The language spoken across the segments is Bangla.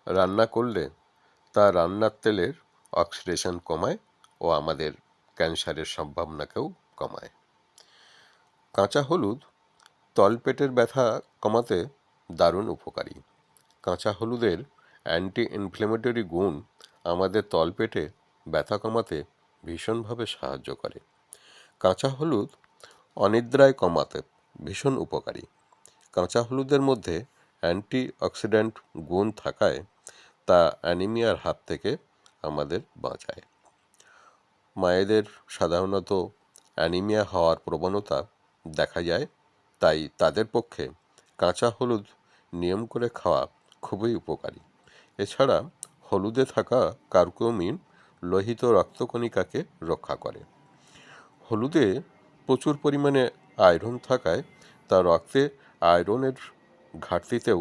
রান্না করলে তা রান্নার তেলের অক্সিডেশন কমায় ও আমাদের ক্যান্সারের সম্ভাবনাকেও কমায়। কাঁচা হলুদ তলপেটের ব্যথা কমাতে দারুণ উপকারী। কাঁচা হলুদের অ্যান্টি ইনফ্লেমেটরি গুণ আমাদের তলপেটে ব্যথা কমাতে ভীষণভাবে সাহায্য করে। কাঁচা হলুদ অনিদ্রায় কমাতে ভীষণ উপকারী। কাঁচা হলুদের মধ্যে অ্যান্টি অক্সিডেন্ট গুণ থাকায় তা অ্যানিমিয়ার হাত থেকে আমাদের বাঁচায়। মায়েদের সাধারণত অ্যানিমিয়া হওয়ার প্রবণতা দেখা যায়, তাই তাদের পক্ষে কাঁচা হলুদ নিয়ম করে খাওয়া খুবই উপকারী। এছাড়া হলুদে থাকা কার্কুমিন লোহিত রক্তকণিকাকে রক্ষা করে। হলুদে প্রচুর পরিমাণে আয়রন থাকায় তা রক্তে আয়রনের ঘাটতিতেও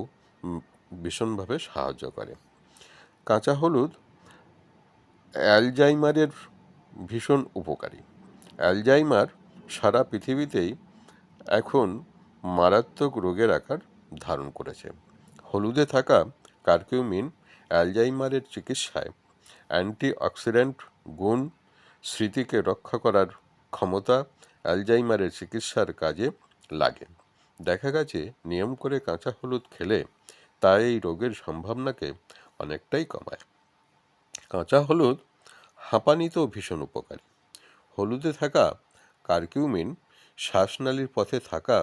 ভীষণভাবে সাহায্য করে। কাঁচা হলুদ অ্যালজাইমারের ভীষণ উপকারী। অ্যালজাইমার সারা পৃথিবীতেই এখন মারাত্মক রোগের আকার ধারণ করেছে। হলুদে থাকা কার্কিউমিন অ্যালজাইমারের চিকিৎসায় অ্যান্টি অক্সিডেন্ট গুণ স্মৃতিকে রক্ষা করার ক্ষমতা অ্যালজাইমারের চিকিৎসার কাজে লাগে। দেখা গেছে নিয়ম করে কাঁচা হলুদ খেলে তা এই রোগের সম্ভাবনাকে অনেকটাই কমায়। কাঁচা হলুদ হাঁপানিতেও ভীষণ উপকারী। হলুদে থাকা কার্কিউমিন শ্বাসনালীর পথে থাকা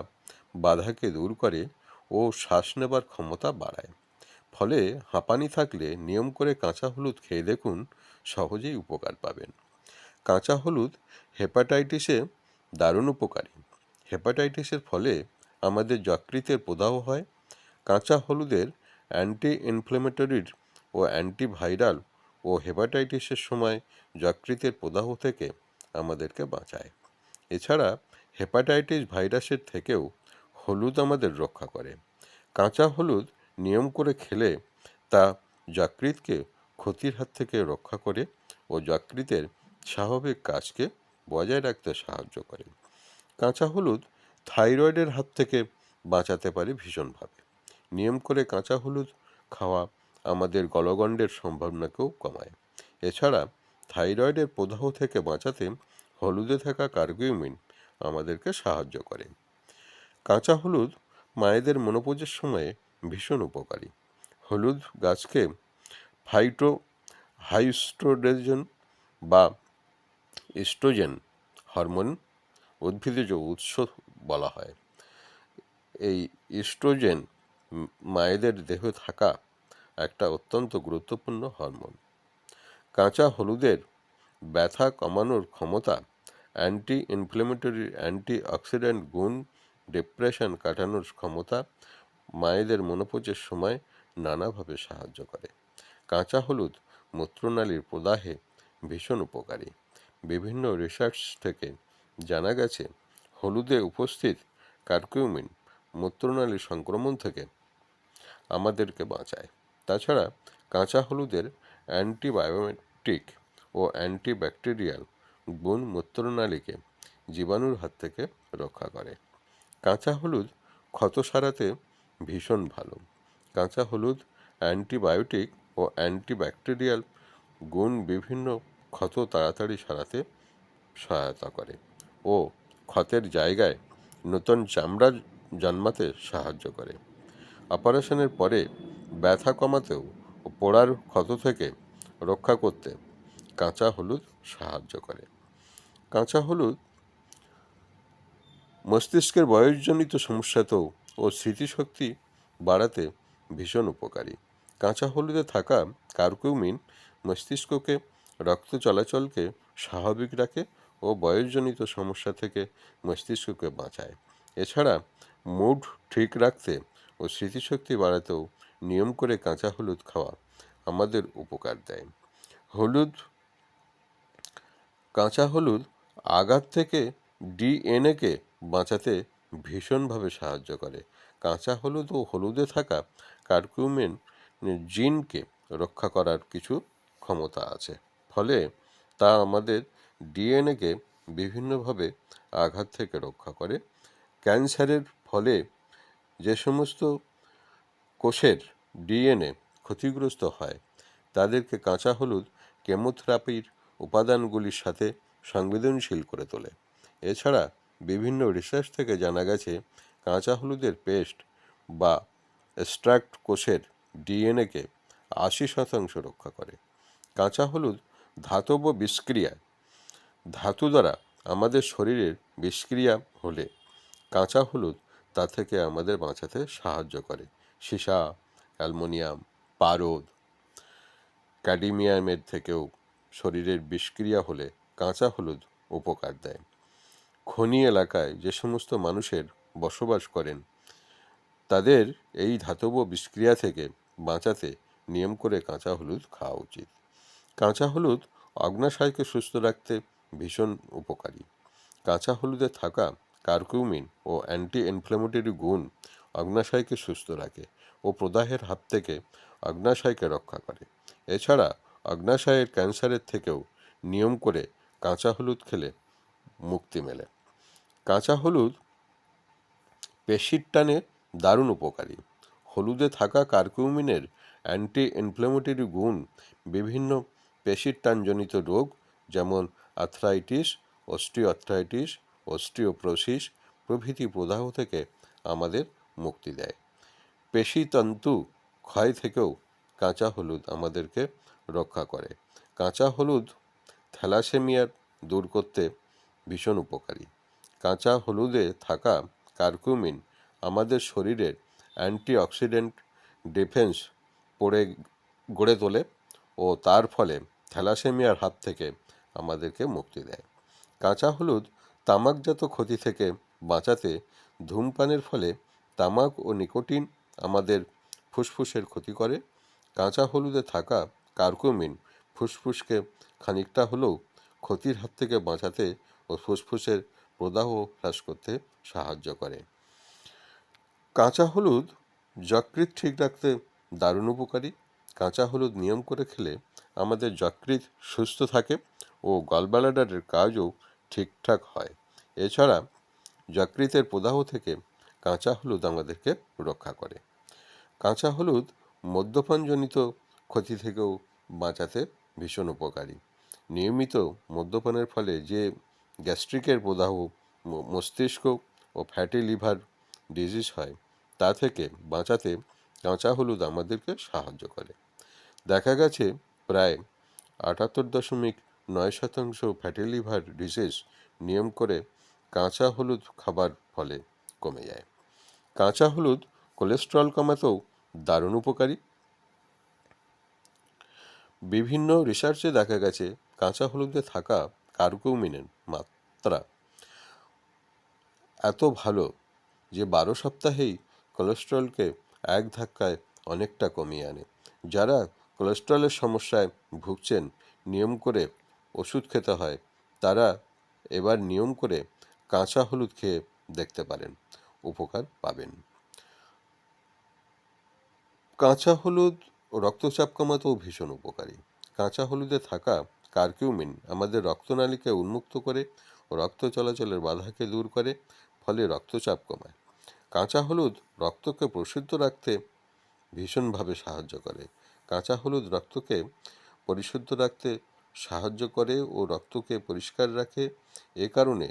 বাধাকে দূর করে ও শ্বাস নেবার ক্ষমতা বাড়ায়। ফলে হাঁপানি থাকলে নিয়ম করে কাঁচা হলুদ খেয়ে দেখুন, সহজেই উপকার পাবেন। কাঁচা হলুদ হেপাটাইটিসে দারুণ উপকারী। হেপাটাইটিসের ফলে আমাদের যকৃতের প্রদাহ হয়। কাঁচা হলুদের অ্যান্টি ইনফ্লেমেটরির ও অ্যান্টিভাইরাল ও হেপাটাইটিসের সময় যকৃতের প্রদাহ থেকে আমাদেরকে বাঁচায়। এছাড়া হেপাটাইটিস ভাইরাসের থেকেও হলুদ আমাদের রক্ষা করে। কাঁচা হলুদ নিয়ম করে খেলে তা যকৃতকে ক্ষতির হাত থেকে রক্ষা করে ও যকৃতের স্বাভাবিক কাজকে বজায় রাখতে সাহায্য করে। কাঁচা হলুদ থাইরয়েডের হাত থেকে বাঁচাতে পারে ভীষণভাবে। নিয়ম করে কাঁচা হলুদ খাওয়া আমাদের গলগণ্ডের সম্ভাবনাকেও কমায়। এছাড়া থাইরয়েডের প্রদাহ থেকে বাঁচাতে হলুদে থাকা কার্কিউমিন আমাদেরকে সাহায্য করে। কাঁচা হলুদ মায়েদের মেনোপজের সময়ে ভীষণ উপকারী। হলুদ গাছকে ফাইটো হাইস্ট্রোডেজন বা ইস্ট্রোজেন হরমোন উদ্ভিদজ উৎস বলা হয়। এই ইস্ট্রোজেন মায়েদের দেহে থাকা একটা অত্যন্ত গুরুত্বপূর্ণ হরমোন। কাঁচা হলুদের ব্যথা কমানোর ক্ষমতা, অ্যান্টি ইনফ্লেমেটরি অ্যান্টি অক্সিডেন্ট গুণ, ডিপ্রেশন কাটানোর ক্ষমতা মায়েদের মেনোপজের সময় নানাভাবে সাহায্য করে। কাঁচা হলুদ মূত্রনালীর প্রদাহে ভীষণ উপকারী। বিভিন্ন রিসার্চ থেকে জানা গেছে হলুদে উপস্থিত কার্কিউমিন মূত্রনালীর সংক্রমণ থেকে আমাদেরকে বাঁচায়। তাছাড়া কাঁচা হলুদের অ্যান্টিবায়োটিক ও অ্যান্টিব্যাকটেরিয়াল গুণ মূত্রনালীকে জীবাণুর হাত থেকে রক্ষা করে। কাঁচা হলুদ ক্ষত সারাতে ভীষণ ভালো। কাঁচা হলুদ অ্যান্টিবায়োটিক ও অ্যান্টিব্যাকটেরিয়াল গুণ বিভিন্ন ক্ষত তাড়াতাড়ি সারাতে সহায়তা করে ও ক্ষতের জায়গায় নতুন চামড়া জন্মাতে সাহায্য করে। অপারেশনের পরে ব্যথা কমাতেও ও পোড়ার ক্ষত থেকে রক্ষা করতে কাঁচা হলুদ সাহায্য করে। কাঁচা হলুদ মস্তিষ্কের বয়সজনিত সমস্যাতেও ও স্মৃতিশক্তি বাড়াতে ভীষণ উপকারী। কাঁচা হলুদে থাকা কার্কিউমিন মস্তিষ্ককে রক্ত চলাচলকে স্বাভাবিক রাখে ও বয়সজনিত সমস্যা থেকে মস্তিষ্ককে বাঁচায়। এছাড়া মুড ঠিক রাখতে ও স্মৃতিশক্তি বাড়াতেও নিয়ম করে কাঁচা হলুদ খাওয়া আমাদের উপকার দেয়। কাঁচা হলুদ আঘাত থেকে ডিএনএকে বাঁচাতে ভীষণভাবে সাহায্য করে। কাঁচা হলুদ ও হলুদে থাকা কার্কিউমিন জিনকে রক্ষা করার কিছু ক্ষমতা আছে। ফলে তা আমাদের ডিএনএকে বিভিন্নভাবে আঘাত থেকে রক্ষা করে। ক্যান্সারের ফলে যে সমস্ত কোষের ডিএনএ ক্ষতিগ্রস্ত হয় তাদেরকে কাঁচা হলুদ কেমোথেরাপির উপাদানগুলির সাথে সংবেদনশীল করে তোলে। এছাড়া বিভিন্ন রিসার্চ থেকে জানা গেছে কাঁচা হলুদের পেস্ট বা এক্সট্রাক্ট কোষের ডিএনএকে 80% রক্ষা করে। কাঁচা হলুদ ধাতব বিষক্রিয়া ধাতু দ্বারা আমাদের শরীরের বিষক্রিয়া হলে কাঁচা হলুদ তা থেকে আমাদের বাঁচাতে সাহায্য করে। সীসা, অ্যালুমিনিয়াম, পারদ, ক্যাডমিয়ামের থেকেও শরীরের বিষক্রিয়া হলে কাঁচা হলুদ উপকার দেয়। খনি এলাকায় যে সমস্ত মানুষের বসবাস করেন তাদের এই ধাতব বিষক্রিয়া থেকে বাঁচাতে নিয়ম করে কাঁচা হলুদ খাওয়া উচিত। কাঁচা হলুদ অগ্ন্যাশয়কে সুস্থ রাখতে ভীষণ উপকারী। কাঁচা হলুদে থাকা কার্কিউমিন ও অ্যান্টি ইনফ্ল্যামেটরি গুণ অগ্ন্যাশয়কে সুস্থ রাখে ও প্রদাহের হাত থেকে অগ্ন্যাশয়কে রক্ষা করে। এছাড়া অগ্ন্যাশয়ের ক্যান্সারের থেকেও নিয়ম করে কাঁচা হলুদ খেলে মুক্তি মেলে। কাঁচা হলুদ পেশির টানে দারুণ উপকারী। হলুদে থাকা কার্কিউমিনের অ্যান্টি ইনফ্ল্যামেটরি গুণ বিভিন্ন পেশির টানজনিত রোগ যেমন আর্থ্রাইটিস, অস্টিওআর্থ্রাইটিস, অস্টিওপ্রোসিস প্রভৃতি প্রদাহ থেকে আমাদের মুক্তি দেয়। পেশিতন্তু ক্ষয় থেকেও কাঁচা হলুদ আমাদেরকে রক্ষা করে। কাঁচা হলুদ থ্যালাসেমিয়া দূর করতে ভীষণ উপকারী। কাঁচা হলুদে থাকা কার্কিউমিন আমাদের শরীরের অ্যান্টিঅক্সিডেন্ট ডিফেন্স গড়ে তোলে ও তার ফলে থ্যালাসেমিয়ার হাত থেকে আমাদেরকে মুক্তি দেয়। কাঁচা হলুদ তামাকজাত ক্ষতি থেকে বাঁচাতে ধূমপানের ফলে তামাক ও নিকোটিন আমাদের ফুসফুসের ক্ষতি করে। কাঁচা হলুদে থাকা কার্কিউমিন ফুসফুসকে খানিকটা হলেও ক্ষতির হাত থেকে বাঁচাতে ও ফুসফুসের প্রদাহ হ্রাস করতে সাহায্য করে। কাঁচা হলুদ যকৃৎ ঠিক রাখতে দারুণ উপকারী। কাঁচা হলুদ নিয়ম করে খেলে আমাদের যকৃৎ সুস্থ থাকে ও গলব্লাডারের কাজও ঠিকঠাক হয়। এছাড়া যকৃতের প্রদাহ থেকে কাঁচা হলুদ আমাদেরকে রক্ষা করে। কাঁচা হলুদ মদ্যপানজনিত ক্ষতি থেকেও বাঁচাতে ভীষণ উপকারী। নিয়মিত মদ্যপানের ফলে যে গ্যাস্ট্রিকের প্রদাহ, মস্তিষ্ক ও ফ্যাটি লিভার ডিজিজ হয় তা থেকে বাঁচাতে কাঁচা হলুদ আমাদেরকে সাহায্য করে। দেখা গেছে প্রায় 78.9% ফ্যাটি লিভার ডিজিজ নিয়ম করে কাঁচা হলুদ খাবার ফলে কমে যায়। কাঁচা হলুদ কোলেস্টেরল কমাতেও দারুণ উপকারী। বিভিন্ন রিসার্চে দেখা গেছে কাঁচা হলুদে থাকা কার্কিউমিনের মাত্রা এত ভালো যে 12 সপ্তাহেই কোলেস্টেরলকে এক ধাক্কায় অনেকটা কমিয়ে আনে। যারা কোলেস্টেরলের সমস্যায় ভুগছেন, নিয়ম করে ওষুধ খেতে হয়, তারা এবার নিয়ম করে কাঁচা হলুদ খেয়ে দেখতে পারেন, উপকার পাবেন। কাঁচা হলুদ রক্তচাপ কমাতেও ভীষণ উপকারী। কাঁচা হলুদে থাকা কার্কিউমিন আমাদের রক্তনালীকে উন্মুক্ত করে ও রক্ত চলাচলের বাধাকে দূর করে, ফলে রক্তচাপ কমায়। কাঁচা হলুদ রক্তকে প্রশুদ্ধ রাখতে ভীষণভাবে সাহায্য করে। কাঁচা হলুদ রক্তকে পরিশুদ্ধ রাখতে সাহায্য করে ও রক্তকে পরিষ্কার রাখে। এ কারণে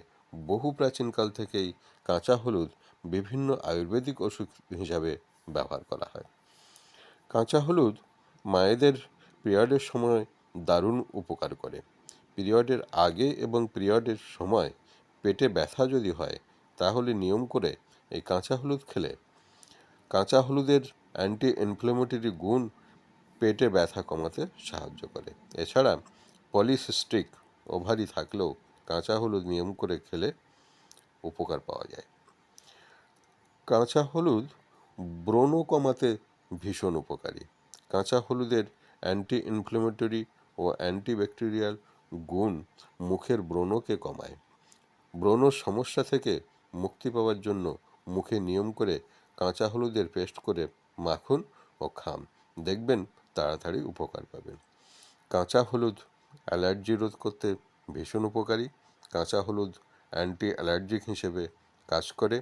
বহু প্রাচীনকাল থেকেই কাঁচা হলুদ বিভিন্ন আয়ুর্বেদিক ওষুধ হিসাবে ব্যবহার করা হয়। কাঁচা হলুদ মায়েদের পিরিয়ডের সময় দারুণ উপকার করে। পিরিয়ডের আগে এবং পিরিয়ডের সময় পেটে ব্যথা যদি হয় তাহলে নিয়ম করে এই কাঁচা হলুদ খেলে কাঁচা হলুদের অ্যান্টি ইনফ্ল্যামেটরি গুণ পেটে ব্যথা কমাতে সাহায্য করে। এছাড়া পলিসিস্টিক ওভারি থাকলেও কাঁচা হলুদ নিয়ম করে খেলে উপকার পাওয়া যায়। কাঁচা হলুদ ব্রণ কমাতে ভীষণ উপকারী। কাঁচা হলুদের অ্যান্টি ইনফ্ল্যামেটরি ও অ্যান্টিব্যাকটেরিয়াল গুণ মুখের ব্রণকে কমায়। ব্রণ সমস্যা থেকে মুক্তি পাওয়ার জন্য মুখে নিয়ম করে কাঁচা হলুদের পেস্ট করে মাখুন ও খান, দেখবেন তাড়াতাড়ি উপকার পাবেন। কাঁচা হলুদ অ্যালার্জি রোধ করতে ভীষণ উপকারী। কাঁচা হলুদ অ্যান্টি অ্যালার্জিক হিসেবে কাজ করে,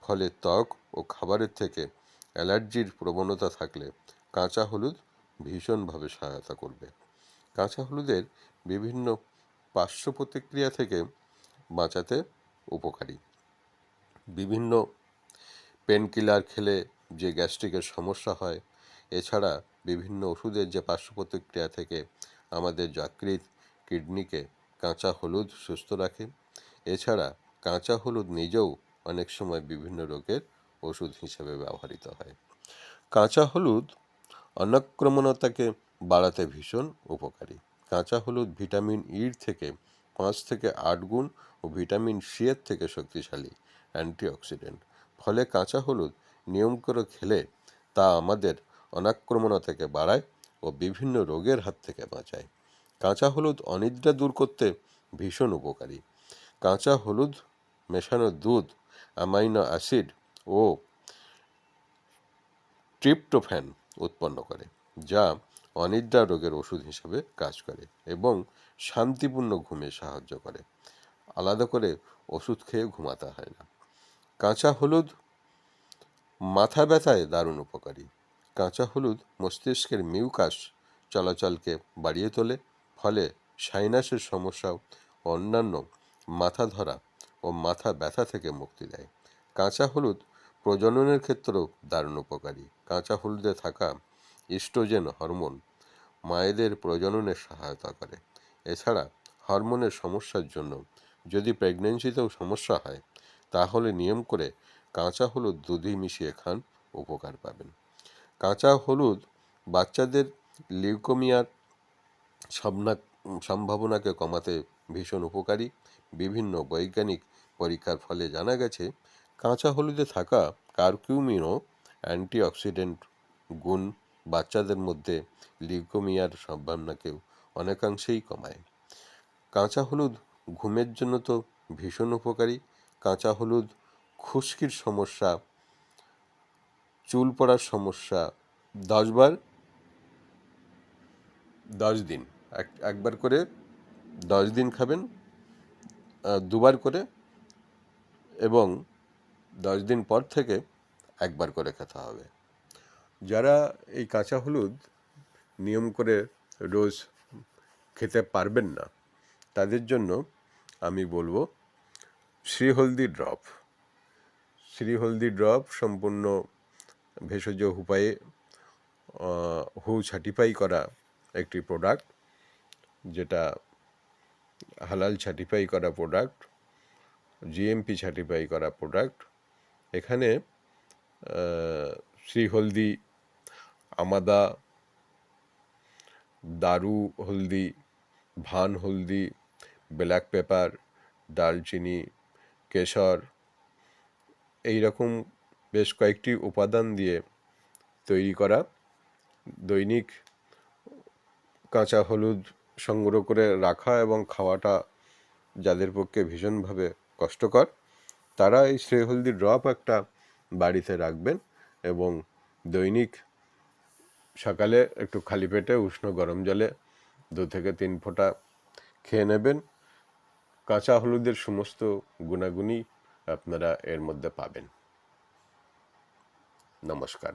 ফলে ত্বক ও খাবারের থেকে অ্যালার্জির প্রবণতা থাকলে কাঁচা হলুদ ভীষণভাবে সহায়তা করবে। কাঁচা হলুদের বিভিন্ন পার্শ্ব প্রতিক্রিয়া থেকে বাঁচাতে উপকারী। বিভিন্ন পেনকিলার খেলে যে গ্যাস্ট্রিকের সমস্যা হয়, এছাড়া বিভিন্ন ওষুধের যে পার্শ্ব প্রতিক্রিয়া থেকে আমাদের যকৃৎ, কিডনিকে কাঁচা হলুদ সুস্থ রাখে। এছাড়া কাঁচা হলুদ নিজেও অনেক সময় বিভিন্ন রোগের ওষুধ হিসেবে ব্যবহৃত হয়। কাঁচা হলুদ অনাক্রমণতাকে বাড়াতে ভীষণ উপকারী। কাঁচা হলুদ ভিটামিন ইর থেকে 5 থেকে 8 গুণ ও ভিটামিন সি এর থেকে শক্তিশালী অ্যান্টিঅক্সিডেন্ট। ফলে কাঁচা হলুদ নিয়ম করে খেলে তা আমাদের অনাক্রমণতাকে বাড়ায় ও বিভিন্ন রোগের হাত থেকে বাঁচায়। কাঁচা হলুদ অনিদ্রা দূর করতে ভীষণ উপকারী। কাঁচা হলুদ মেশানো দুধ অ্যামাইনো অ্যাসিড ও ট্রিপ্টোফ্যান উৎপন্ন করে, যা অনিদ্রা রোগের ওষুধ হিসেবে কাজ করে এবং শান্তিপূর্ণ ঘুমে সাহায্য করে। আলাদা করে ওষুধ খেয়ে ঘুমাতে হয় না। কাঁচা হলুদ মাথা ব্যথায় দারুণ উপকারী। কাঁচা হলুদ মস্তিষ্কের মিউকাস চলাচলকে বাড়িয়ে তোলে, ফলে সাইনাসের সমস্যা ও অন্যান্য মাথা ধরা ও মাথা ব্যথা থেকে মুক্তি দেয়। কাঁচা হলুদ প্রজননের ক্ষেত্রেও দারুণ উপকারী। কাঁচা হলুদে থাকা ইস্ট্রোজেন হরমোন মায়েদের প্রজননে সহায়তা করে। এছাড়া হরমোনের সমস্যার জন্য যদি প্রেগন্যান্সিতেও সমস্যা হয়, তাহলে নিয়ম করে কাঁচা হলুদ দুধে মিশিয়ে খান, উপকার পাবেন। কাঁচা হলুদ বাচ্চাদের লিউকোমিয়ার সম্ভাবনাকে কমাতে ভীষণ উপকারী। বিভিন্ন বৈজ্ঞানিক পরীক্ষার ফলে জানা গেছে কাঁচা হলুদে থাকা কারকিউমিন ও অ্যান্টিঅক্সিডেন্ট গুণ বাচ্চাদের মধ্যে লিউকোমিয়ার সম্ভাবনাকেও অনেকাংশেই কমায়। কাঁচা হলুদ ঘুমের জন্য তো ভীষণ উপকারী। কাঁচা হলুদ খুশকির সমস্যা, চুল পড়ার সমস্যা 10 দিন একবার করে 10 দিন খাবেন, দুবার করে, এবং 10 দিন পর থেকে একবার করে খেতে হবে। যারা এই কাঁচা হলুদ নিয়ম করে রোজ খেতে পারবেন না, তাদের জন্য আমি বলবো শ্রীহলদি ড্রপ। শ্রীহলদি ড্রপ সম্পূর্ণ ভেষজ উপায়ে সার্টিফাই করা একটি প্রোডাক্ট, যেটা হালাল সার্টিফাই করা প্রোডাক্ট, জিএমপি সার্টিফাই করা প্রোডাক্ট। এখানে শ্রীহলদি, আমাদা, দারু হলদি, ভান হলদি, ব্ল্যাক পেপার, দারচিনি, কেশর, এই রকম বেশ কয়েকটি উপাদান দিয়ে তৈরি করা দৈনিক কাঁচা হলুদ সংগ্রহ করে রাখা এবং খাওয়াটা যাদের পক্ষে ভীষণভাবে কষ্টকর, তারা এই শ্রীহলদি ড্রপ একটা বাড়িতে রাখবেন এবং দৈনিক সকালে একটু খালি পেটে উষ্ণ গরম জলে 2 থেকে 3 ফোঁটা খেয়ে নেবেন। কাঁচা হলুদের সমস্ত গুণাগুণই আপনারা এর মধ্যে পাবেন। নমস্কার।